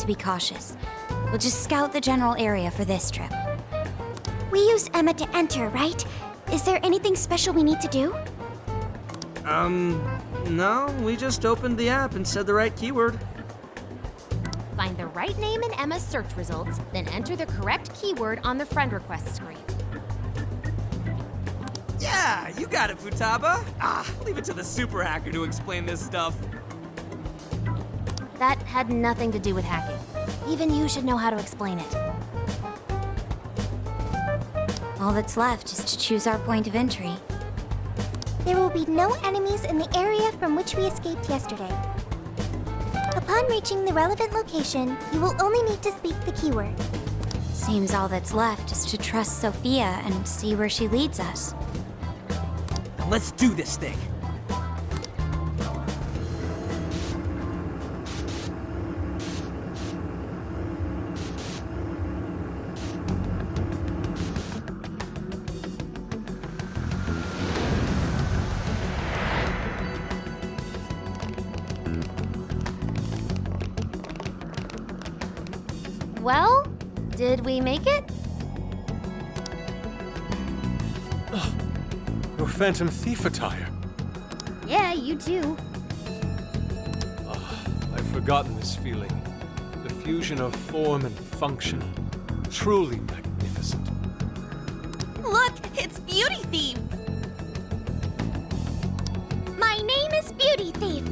to be cautious. We'll just scout the general area for this trip. We use Emma to enter, right? Is there anything special we need to do? No, we just opened the app and said the right keyword. Find the right name in Emma's search results, then enter the correct keyword on the friend request screen. Yeah, you got it, Futaba. Leave it to the super hacker to explain this stuff. That had nothing to do with hacking. Even you should know how to explain it. All that's left is to choose our point of entry. There will be no enemies in the area from which we escaped yesterday. Upon reaching the relevant location, you will only need to speak the keyword. Seems all that's left is to trust Sophia and see where she leads us. Now let's do this thing. Well, did we make it? Your Phantom Thief attire. Yeah, you too. I've forgotten this feeling. The fusion of form and function. Truly magnificent. Look, it's Beauty Thief! My name is Beauty Thief.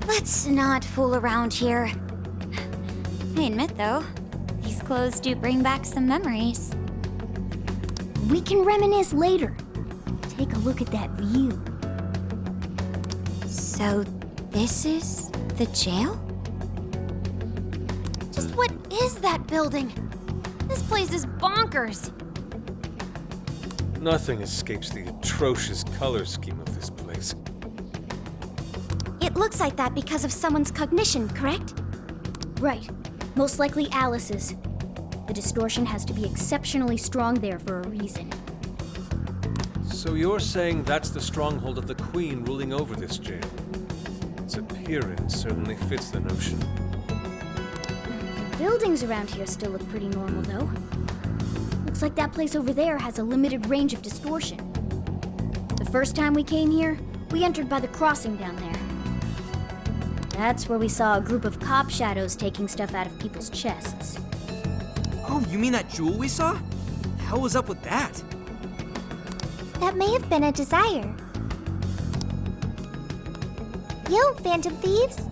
Let's not fool around here. I admit, though, these clothes do bring back some memories. We can reminisce later. Take a look at that view. So, this is the jail? Just what is that building? This place is bonkers. Nothing escapes the atrocious color scheme of this place. It looks like that because of someone's cognition, correct? Right. Most likely Alice's. The distortion has to be exceptionally strong there for a reason. So you're saying that's the stronghold of the Queen ruling over this jail? Its appearance certainly fits the notion. The buildings around here still look pretty normal, though. Looks like that place over there has a limited range of distortion. The first time we came here, we entered by the crossing down there. That's where we saw a group of cop shadows taking stuff out of people's chests. Oh, you mean that jewel we saw? The hell was up with that? That may have been a desire. Yo, Phantom Thieves!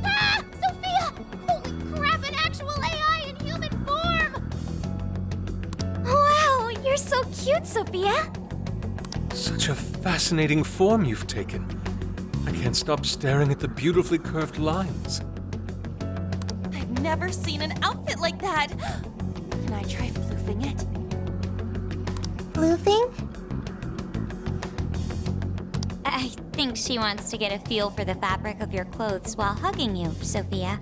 Ah! Sophia! Holy crap, an actual AI in human form! Wow, you're so cute, Sophia! Such a fascinating form you've taken. I can't stop staring at the beautifully curved lines. I've never seen an outfit like that. Can I try floofing it? Floofing? I think she wants to get a feel for the fabric of your clothes while hugging you, Sophia.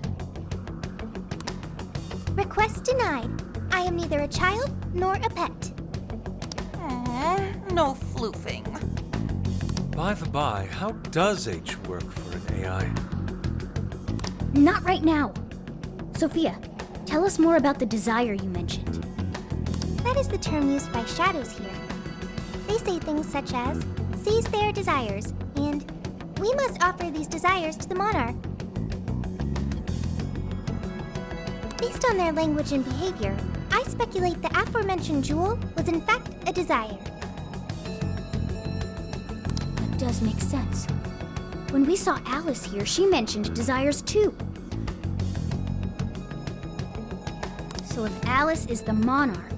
Request denied. I am neither a child nor a pet. No floofing. By the by, how does H work for an AI? Not right now. Sophia, tell us more about the desire you mentioned. That is the term used by shadows here. They say things such as, seize their desires, and we must offer these desires to the monarch. Based on their language and behavior, I speculate the aforementioned jewel was in fact a desire. That does make sense. When we saw Alice here, she mentioned desires too. So if Alice is the monarch,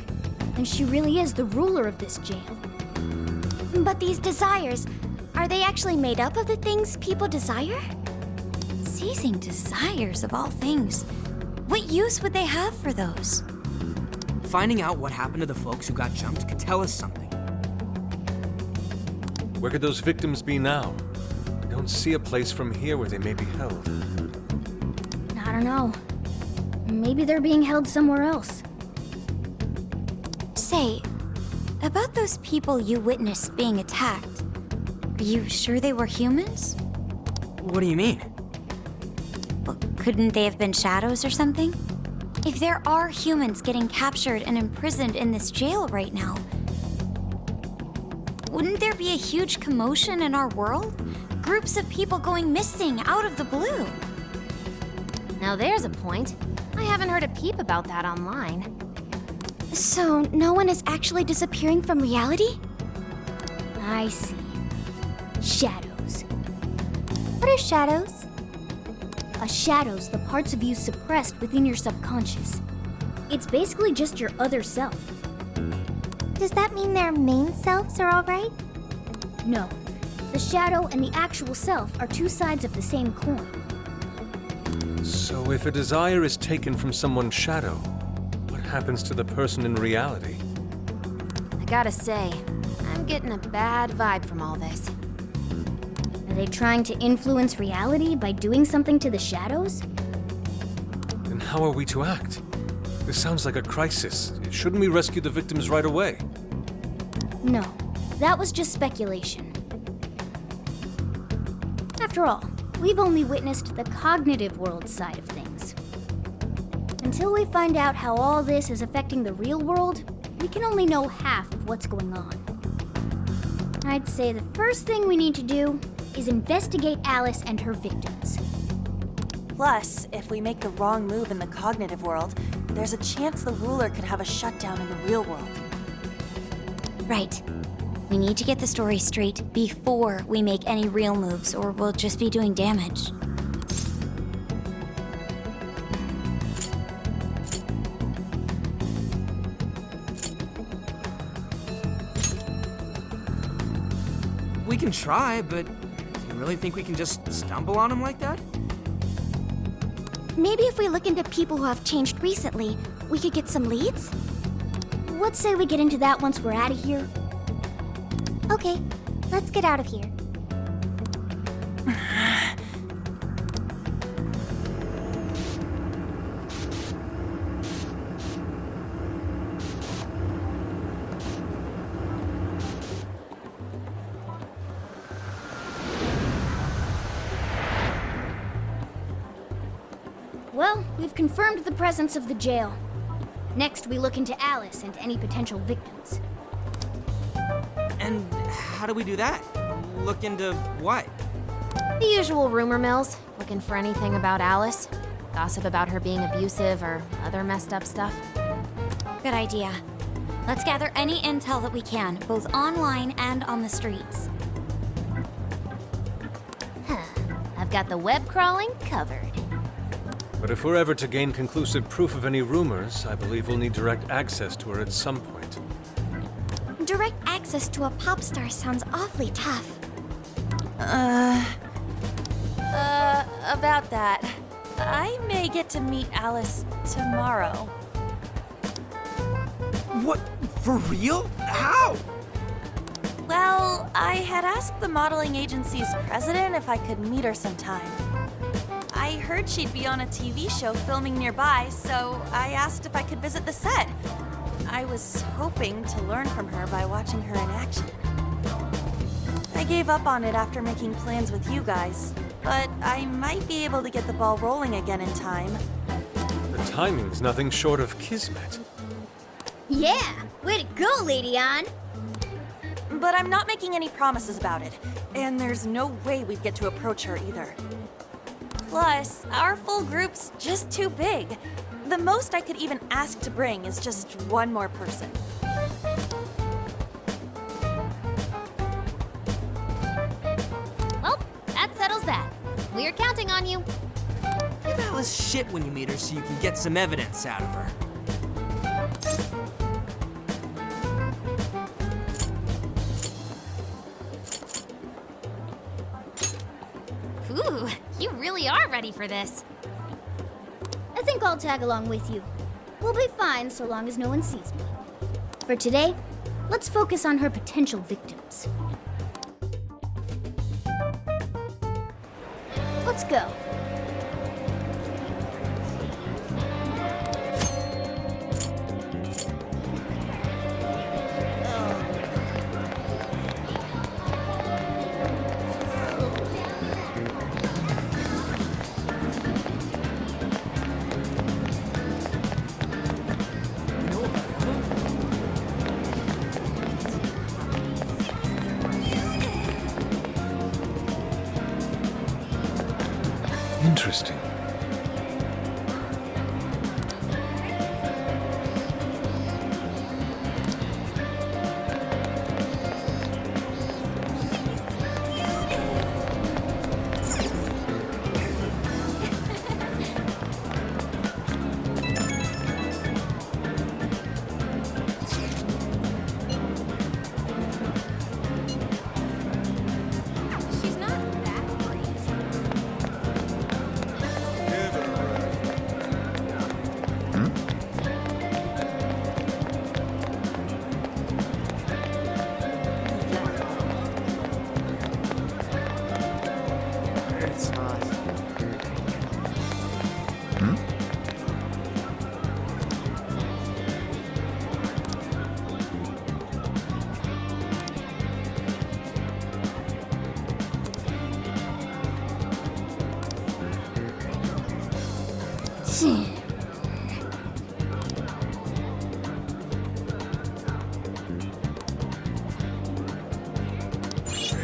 then she really is the ruler of this jail. But these desires, are they actually made up of the things people desire? Seizing desires of all things. What use would they have for those? Finding out what happened to the folks who got jumped could tell us something. Where could those victims be now? I don't see a place from here where they may be held. I don't know. Maybe they're being held somewhere else. Say, about those people you witnessed being attacked, are you sure they were humans? What do you mean? But couldn't they have been shadows or something? If there are humans getting captured and imprisoned in this jail right now, wouldn't there be a huge commotion in our world? Groups of people going missing out of the blue. Now there's a point. I haven't heard a peep about that online. So, no one is actually disappearing from reality? I see. Shadows. What are shadows? A shadow's the parts of you suppressed within your subconscious. It's basically just your other self. Does that mean their main selves are alright? No. The shadow and the actual self are two sides of the same coin. So if a desire is taken from someone's shadow, what happens to the person in reality? I gotta say, I'm getting a bad vibe from all this. Are they trying to influence reality by doing something to the shadows? Then how are we to act? This sounds like a crisis. Shouldn't we rescue the victims right away? No. That was just speculation. After all, we've only witnessed the cognitive world side of things. Until we find out how all this is affecting the real world, we can only know half of what's going on. I'd say the first thing we need to do is investigate Alice and her victims. Plus, if we make the wrong move in the cognitive world, there's a chance the ruler could have a shutdown in the real world. Right. We need to get the story straight before we make any real moves, or we'll just be doing damage. We can try, but do you really think we can just stumble on him like that? Maybe if we look into people who have changed recently, we could get some leads? What say we get into that once we're out of here? Okay, let's get out of here. Well, we've confirmed the presence of the jail. Next, we look into Alice and any potential victims. And how do we do that? Look into what? The usual rumor mills, looking for anything about Alice. Gossip about her being abusive or other messed up stuff. Good idea. Let's gather any intel that we can, both online and on the streets. I've got the web crawling covered. But if we're ever to gain conclusive proof of any rumors, I believe we'll need direct access to her at some point. Direct access to a pop star sounds awfully tough. About that. I may get to meet Alice tomorrow. What? For real? How? Well, I had asked the modeling agency's president if I could meet her sometime. I heard she'd be on a TV show filming nearby, so I asked if I could visit the set. I was hoping to learn from her by watching her in action. I gave up on it after making plans with you guys, but I might be able to get the ball rolling again in time. The timing's nothing short of kismet. Yeah! Way to go, Lady Ann! But I'm not making any promises about it, and there's no way we'd get to approach her either. Plus, our full group's just too big. The most I could even ask to bring is just one more person. Well, that settles that. We're counting on you. Give Alice shit when you meet her so you can get some evidence out of her. Ooh, you really are ready for this. I think I'll tag along with you. We'll be fine so long as no one sees me. For today, let's focus on her potential victims. Let's go. Interesting. She's not that great. It's not.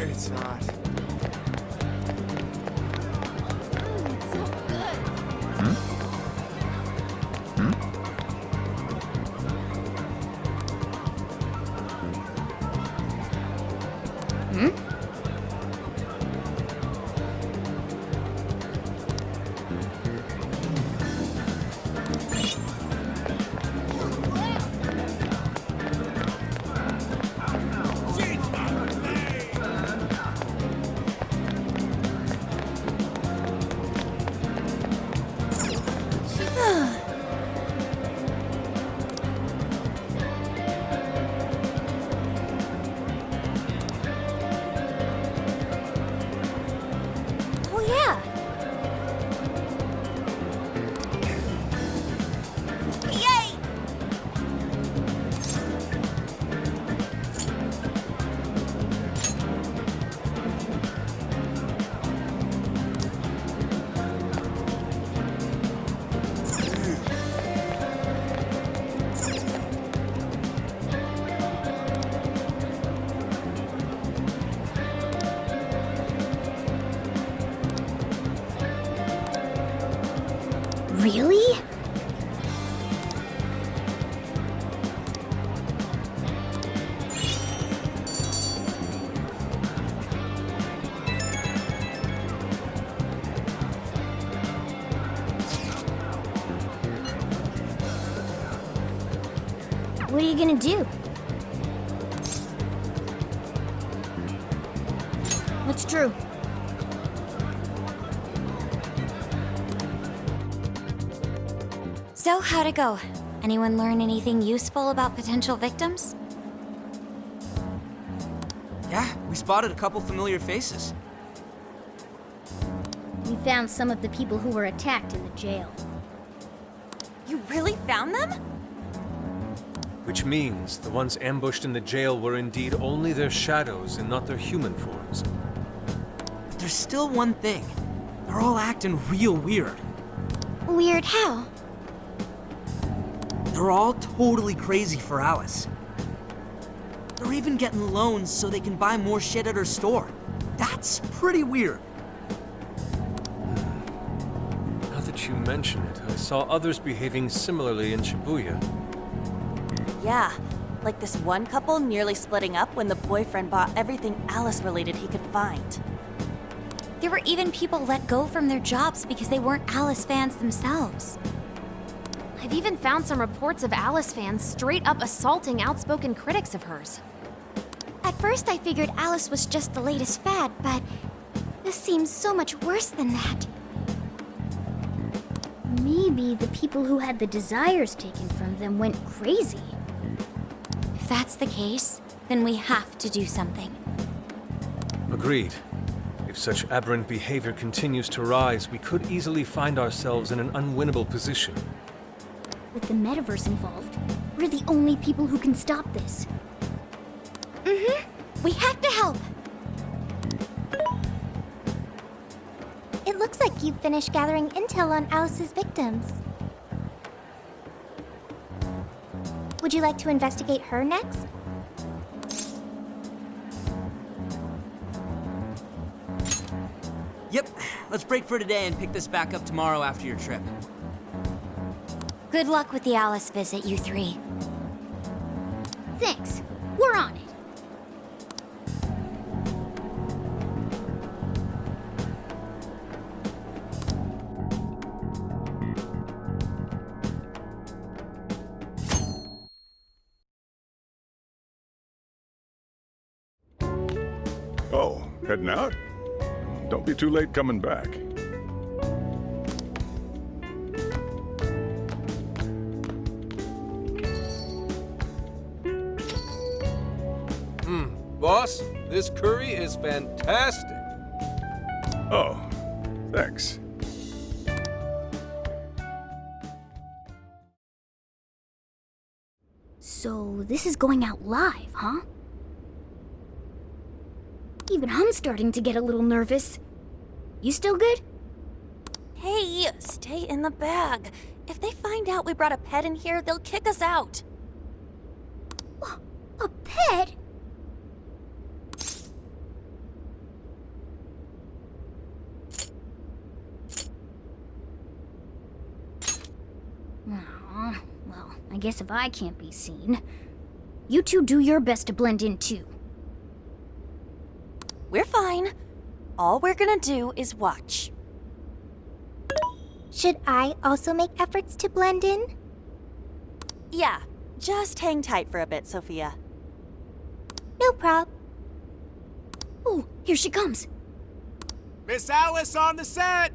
It's not. Oh, yeah. Yay! Really? What are you gonna do? What's true? So, how'd it go? Anyone learn anything useful about potential victims? Yeah, we spotted a couple familiar faces. We found some of the people who were attacked in the jail. You really found them? Which means the ones ambushed in the jail were indeed only their shadows and not their human forms. But there's still one thing. They're all acting real weird. Weird how? They're all totally crazy for Alice. They're even getting loans so they can buy more shit at her store. That's pretty weird. Now that you mention it, I saw others behaving similarly in Shibuya. Yeah, like this one couple nearly splitting up when the boyfriend bought everything Alice-related he could find. There were even people let go from their jobs because they weren't Alice fans themselves. I've even found some reports of Alice fans straight up assaulting outspoken critics of hers. At first, I figured Alice was just the latest fad, but this seems so much worse than that. Maybe the people who had the desires taken from them went crazy. If that's the case, then we have to do something. Agreed. If such aberrant behavior continues to rise, we could easily find ourselves in an unwinnable position. With the metaverse involved, we're the only people who can stop this. We have to help. It looks like you've finished gathering intel on Alice's victims. Would you like to investigate her next? Yep, let's break for today and pick this back up tomorrow after your trip. Good luck with the Alice visit, you three. Thanks. We're on it. Oh, heading out? Don't be too late coming back. Boss, this curry is fantastic. Oh, thanks. So, this is going out live, huh? Even I'm starting to get a little nervous. You still good? Hey, stay in the bag. If they find out we brought a pet in here, they'll kick us out. A pet? Aw, well, I guess if I can't be seen, you two do your best to blend in too. We're fine. All we're gonna do is watch. Should I also make efforts to blend in? Yeah, just hang tight for a bit, Sophia. No prob. Oh, here she comes. Miss Alice on the set!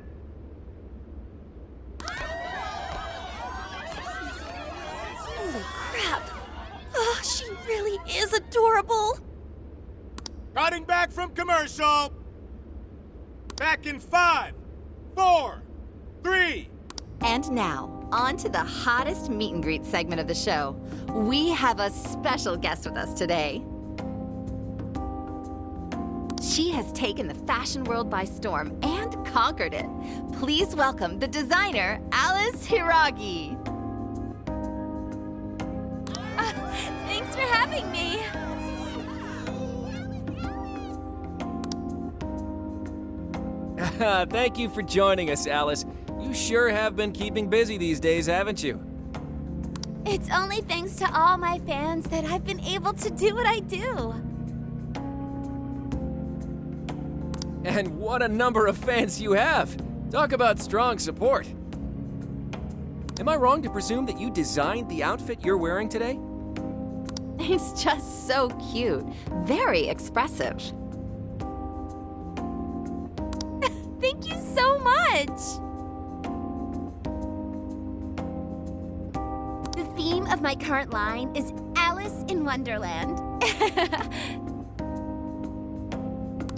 Holy crap! Oh, she really is adorable! Cutting back from commercial! Back in 5, 4, 3... And now, on to the hottest meet and greet segment of the show. We have a special guest with us today. She has taken the fashion world by storm and conquered it. Please welcome the designer, Alice Hiragi. Thanks for having me! Thank you for joining us, Alice. You sure have been keeping busy these days, haven't you? It's only thanks to all my fans that I've been able to do what I do. And what a number of fans you have! Talk about strong support. Am I wrong to presume that you designed the outfit you're wearing today? It's just so cute, very expressive. Thank you so much! The theme of my current line is Alice in Wonderland.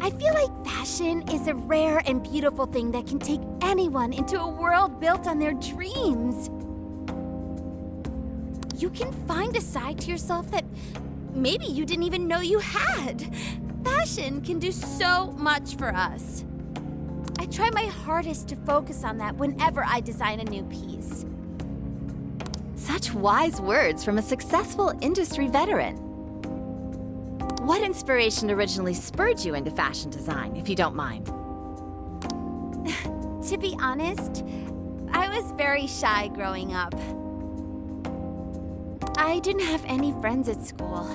I feel like fashion is a rare and beautiful thing that can take anyone into a world built on their dreams. You can find a side to yourself that maybe you didn't even know you had. Fashion can do so much for us. I try my hardest to focus on that whenever I design a new piece. Such wise words from a successful industry veteran. What inspiration originally spurred you into fashion design, if you don't mind? To be honest, I was very shy growing up. I didn't have any friends at school.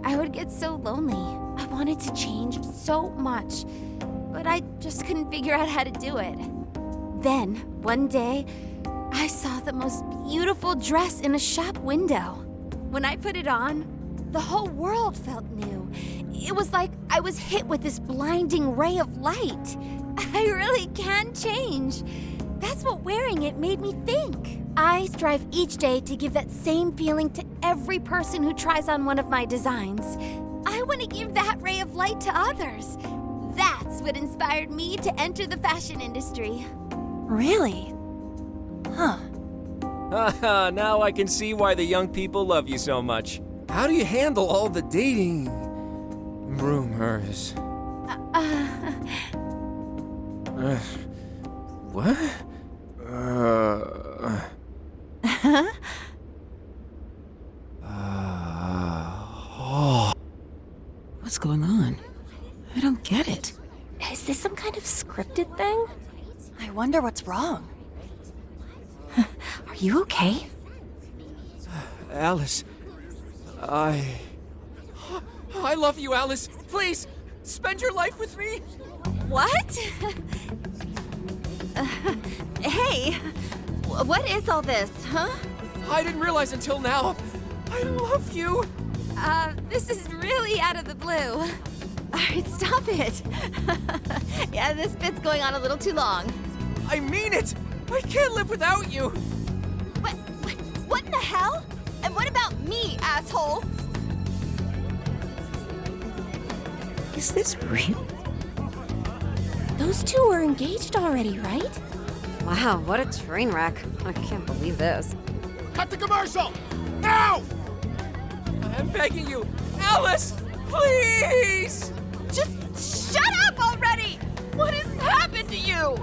I would get so lonely. I wanted to change so much, but I just couldn't figure out how to do it. Then, one day, I saw the most beautiful dress in a shop window. When I put it on, the whole world felt new. It was like I was hit with this blinding ray of light. I really can change. That's what wearing it made me think. I strive each day to give that same feeling to every person who tries on one of my designs. I want to give that ray of light to others. That's what inspired me to enter the fashion industry. Really? Huh. Haha, now I can see why the young people love you so much. How do you handle all the dating rumors? What? What's going on? I don't get it. Is this some kind of scripted thing? wonder what's wrong. Are you okay? Alice, I love you, Alice. Please, spend your life with me. What? Hey, what is all this, huh? I didn't realize until now. I love you. This is really out of the blue. All right, stop it. Yeah, this bit's going on a little too long. I mean it. I can't live without you. What in the hell? And what about me, asshole? Is this real? Those two are engaged already, right? Wow, what a train wreck. I can't believe this. Cut the commercial! Now! I'm begging you, Alice, please. Just shut up already! What has happened to you?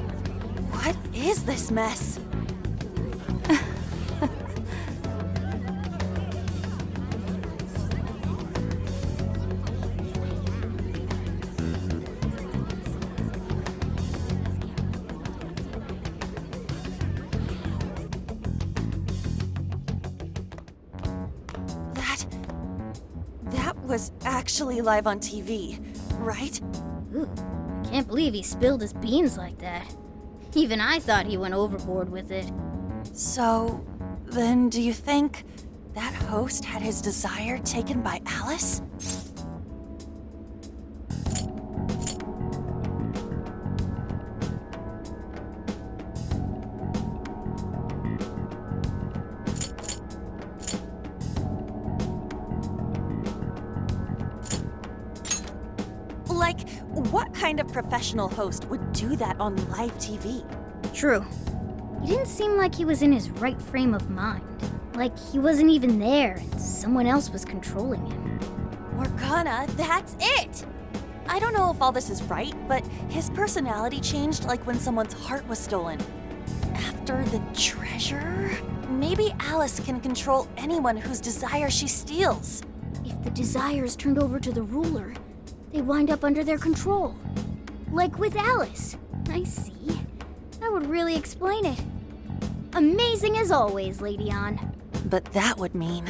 What is this mess? That was actually live on TV, right? Ooh, I can't believe he spilled his beans like that. Even I thought he went overboard with it. So, then do you think that host had his desire taken by Alice? Like, what kind of professional host would do that on live TV? True. He didn't seem like he was in his right frame of mind. Like he wasn't even there and someone else was controlling him. Morgana, that's it! I don't know if all this is right, but his personality changed like when someone's heart was stolen. After the treasure? Maybe Alice can control anyone whose desire she steals. If the desire is turned over to the ruler, they wind up under their control. Like with Alice. I see. That would really explain it. Amazing as always, Lady Ann. But that would mean...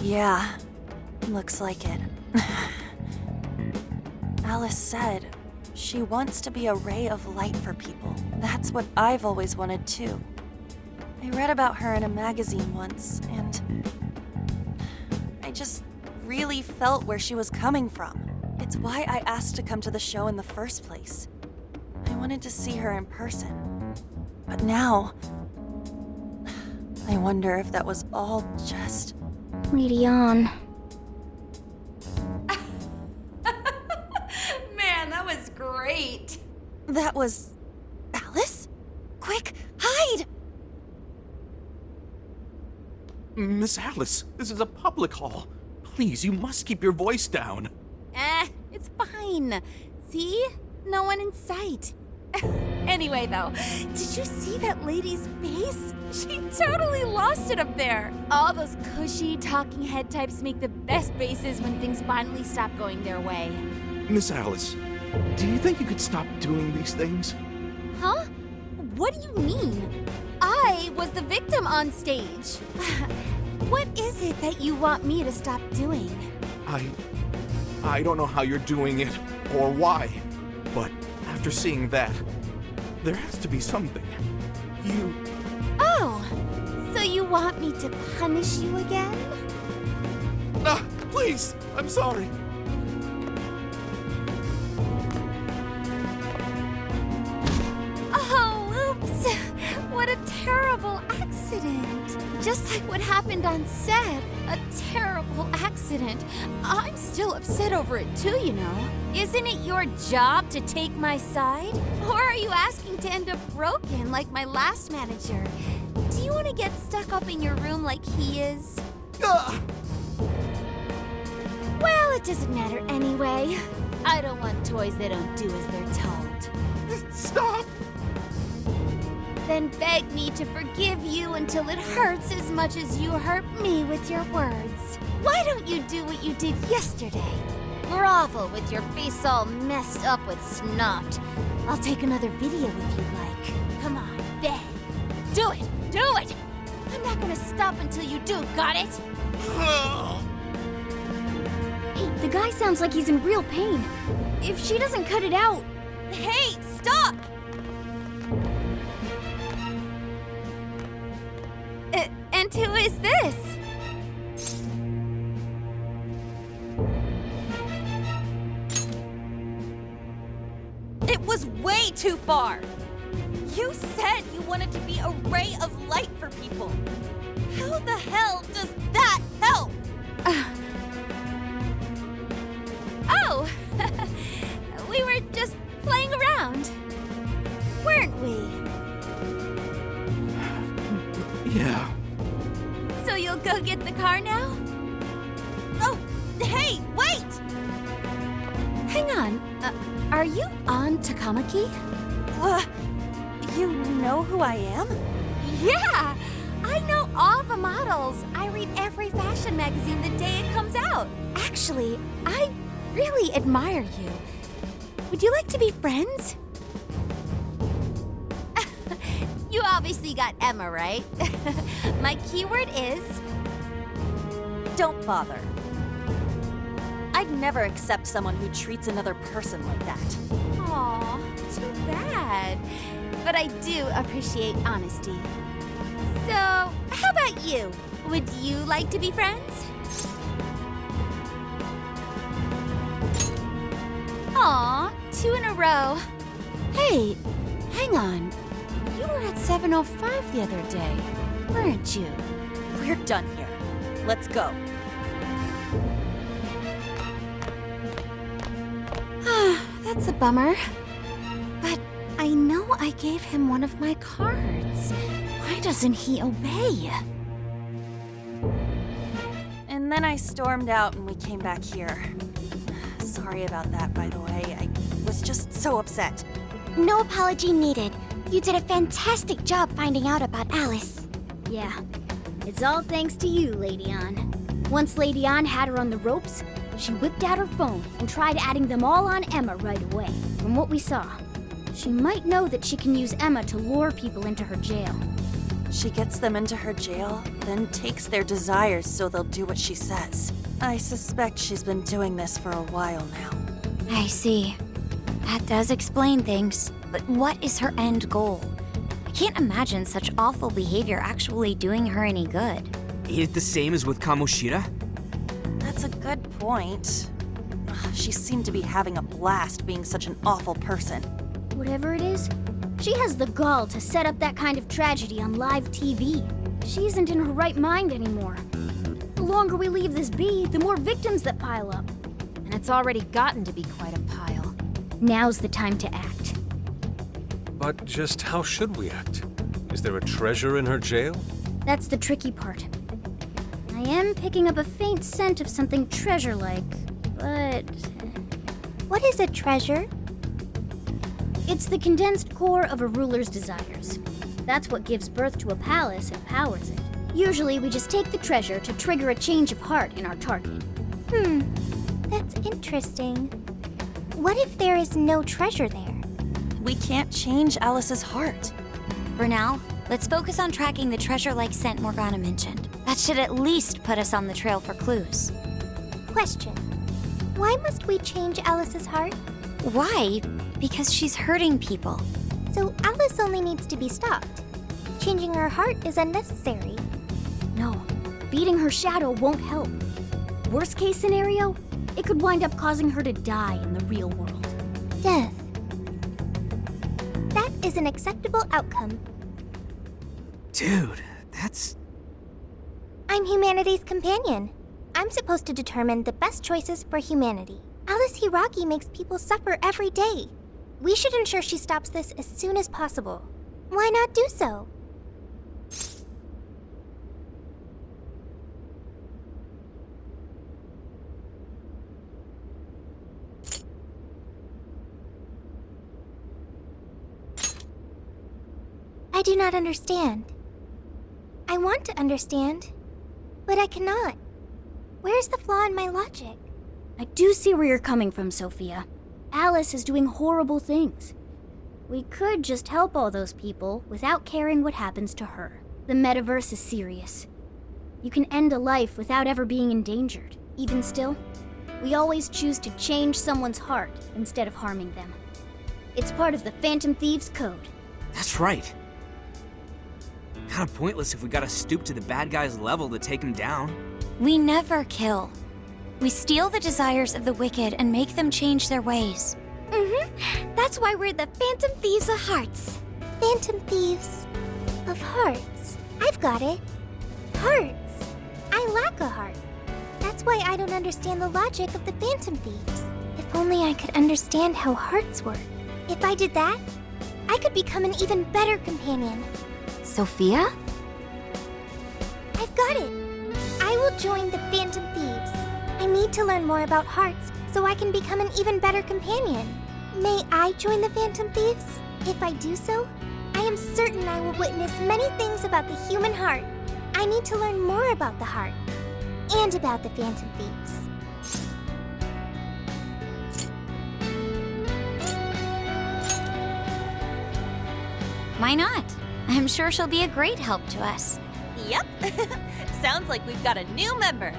Yeah, looks like it. Alice said she wants to be a ray of light for people. That's what I've always wanted too. I read about her in a magazine once, and I just really felt where she was coming from. It's why I asked to come to the show in the first place. I wanted to see her in person. But now, I wonder if that was all just... Lady Ann. Man, that was great. That was... Alice? Quick, hide! Miss Alice, this is a public hall. Please, you must keep your voice down. It's fine. See? No one in sight. Anyway, though, did you see that lady's face? She totally lost it up there. All those cushy talking head types make the best faces when things finally stop going their way. Miss Alice, do you think you could stop doing these things? Huh? What do you mean? I was the victim on stage. What is it that you want me to stop doing? I don't know how you're doing it or why, but after seeing that, there has to be something. Oh, so you want me to punish you again? Please, I'm sorry. Oh, oops. What a terrible accident. Just like what happened on set. A terrible accident. I'm still upset over it too, you know. Isn't it your job to take my side? Or are you asking to end up broken like my last manager? Do you want to get stuck up in your room like he is? Well, it doesn't matter anyway. I don't want toys that don't do as they're told. Stop! Then beg me to forgive you until it hurts as much as you hurt me with your words. Why don't you do what you did yesterday? Grovel with your face all messed up with snot. I'll take another video if you'd like. Come on, beg. Do it! Do it! I'm not gonna stop until you do, got it? Hey, the guy sounds like he's in real pain. If she doesn't cut it out... Hey, stop! And who is this? It was way too far! You said you wanted to be a ray of light for people. How the hell does that help? Oh! We were just playing around. Weren't we? Yeah. So you'll go get the car now? Oh, hey, wait! Hang on. Are you on Takamaki? You know who I am? Yeah! I know all the models. I read every fashion magazine the day it comes out. Actually, I really admire you. Would you like to be friends? You obviously got Emma, right? My keyword is... Don't bother. I'd never accept someone who treats another person like that. Aw, too bad. But I do appreciate honesty. So, how about you? Would you like to be friends? Aw, 2 in a row. Hey, hang on. You were at 7:05 the other day, weren't you? We're done here. Let's go. That's a bummer. But I know I gave him one of my cards. Why doesn't he obey? And then I stormed out and we came back here. Sorry about that, by the way. I was just so upset. No apology needed. You did a fantastic job finding out about Alice. Yeah, it's all thanks to you, Lady Ann. Once Lady Ann had her on the ropes, she whipped out her phone and tried adding them all on Emma right away. From what we saw, she might know that she can use Emma to lure people into her jail. She gets them into her jail, then takes their desires so they'll do what she says. I suspect she's been doing this for a while now. I see. That does explain things. But what is her end goal? I can't imagine such awful behavior actually doing her any good. Ain't it the same as with Kamoshida? That's a good point. She seemed to be having a blast being such an awful person. Whatever it is, she has the gall to set up that kind of tragedy on live TV. She isn't in her right mind anymore. The longer we leave this be, the more victims that pile up. And it's already gotten to be quite a pile. Now's the time to act. But just how should we act? Is there a treasure in her jail? That's the tricky part. I am picking up a faint scent of something treasure-like, but... What is a treasure? It's the condensed core of a ruler's desires. That's what gives birth to a palace and powers it. Usually, we just take the treasure to trigger a change of heart in our target. That's interesting. What if there is no treasure there? We can't change Alice's heart. For now, let's focus on tracking the treasure-like scent Morgana mentioned. That should at least put us on the trail for clues. Question. Why must we change Alice's heart? Why? Because she's hurting people. So Alice only needs to be stopped. Changing her heart is unnecessary. No, beating her shadow won't help. Worst case scenario, it could wind up causing her to die in the real world. Death. That is an acceptable outcome. Dude, that's... I'm humanity's companion. I'm supposed to determine the best choices for humanity. Alice Hiragi makes people suffer every day. We should ensure she stops this as soon as possible. Why not do so? I do not understand. I want to understand, but I cannot. Where's Where's the flaw in my logic? I do see where you're coming from, Sophia. Alice is doing horrible things. We could just help all those people without caring what happens to her. The metaverse is serious. You can end a life without ever being endangered. Even still, we always choose to change someone's heart instead of harming them. It's part of the Phantom Thieves Code. That's right. Kinda pointless if we gotta stoop to the bad guy's level to take him down. We never kill. We steal the desires of the wicked and make them change their ways. That's why we're the Phantom Thieves of Hearts. Phantom Thieves of Hearts. I've got it. Hearts. I lack a heart. That's why I don't understand the logic of the Phantom Thieves. If only I could understand how hearts work. If I did that, I could become an even better companion. Sophia? I've got it. I will join the Phantom Thieves. I need to learn more about hearts so I can become an even better companion. May I join the Phantom Thieves? If I do so, I am certain I will witness many things about the human heart. I need to learn more about the heart and about the Phantom Thieves. Why not? I'm sure she'll be a great help to us. Yep. Sounds like we've got a new member.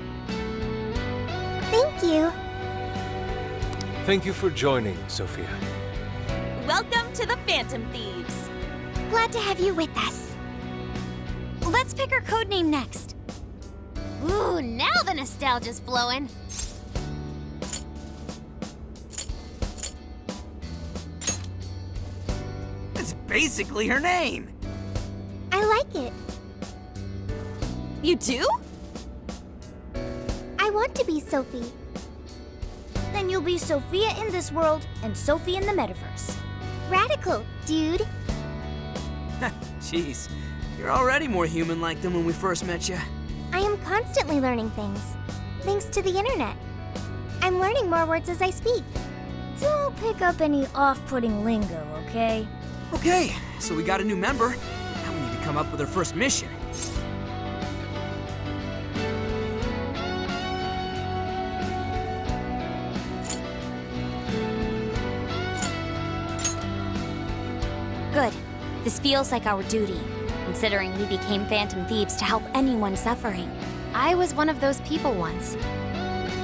Thank you. Thank you for joining, Sophia. Welcome to the Phantom Thieves. Glad to have you with us. Let's pick our codename next. Ooh, now the nostalgia's flowing. It's basically her name. I like it. You do? I want to be Sophie. Then you'll be Sophia in this world and Sophie in the metaverse. Radical, dude. Jeez, you're already more human-like than when we first met you. I am constantly learning things, thanks to the internet. I'm learning more words as I speak. Don't pick up any off-putting lingo, okay? Okay, so we got a new member. Now we need to come up with our first mission. Good. This feels like our duty, considering we became Phantom Thieves to help anyone suffering. I was one of those people once.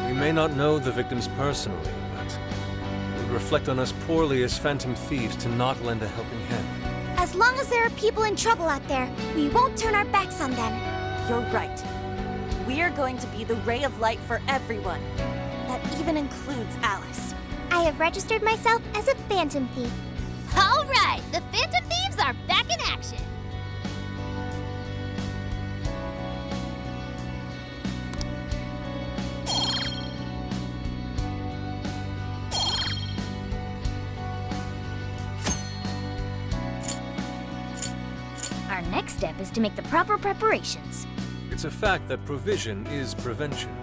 We may not know the victims personally, but it would reflect on us poorly as Phantom Thieves to not lend a helping hand. As long as there are people in trouble out there, we won't turn our backs on them. You're right. We are going to be the ray of light for everyone. That even includes Alice. I have registered myself as a Phantom Thief. All right, the Phantom Thieves are back in action. Our next step is to make the proper preparations. It's a fact that provision is prevention.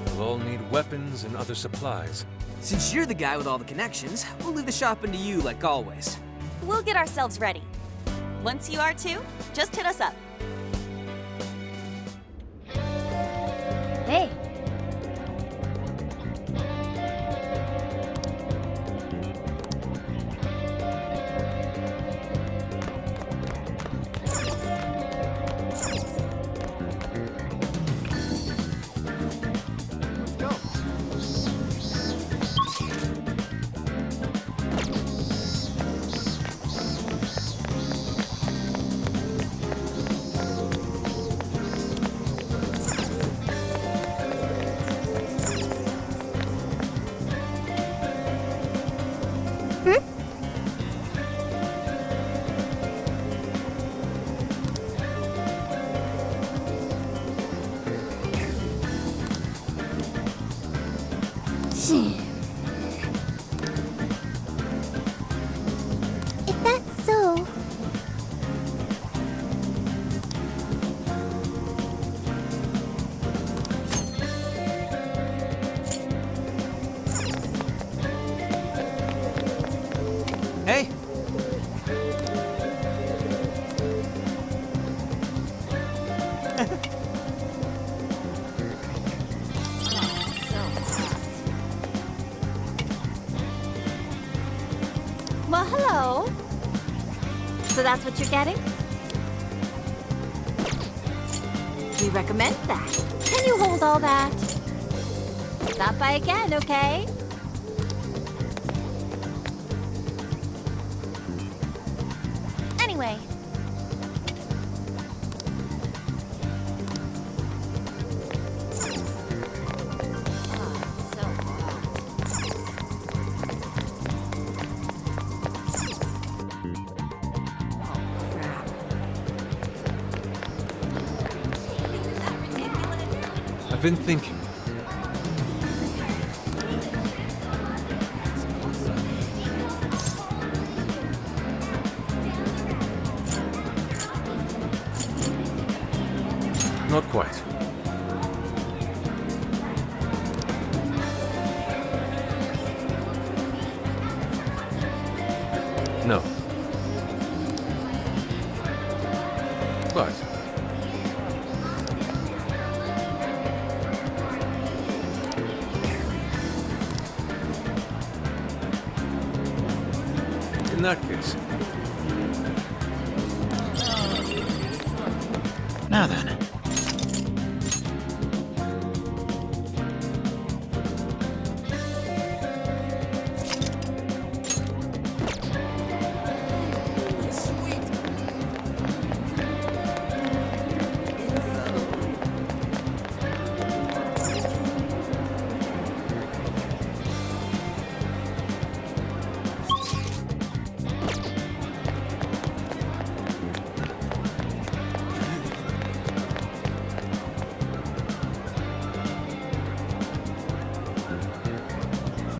We'll all need weapons and other supplies. Since you're the guy with all the connections, we'll leave the shopping to you like always. We'll get ourselves ready. Once you are too, just hit us up. Hey. If that's so, Hey, Well, hello. So that's what you're getting? We recommend that. Can you hold all that? Stop by again, okay? Anyway, I've been thinking. Not quite. No. But in that case. Now then.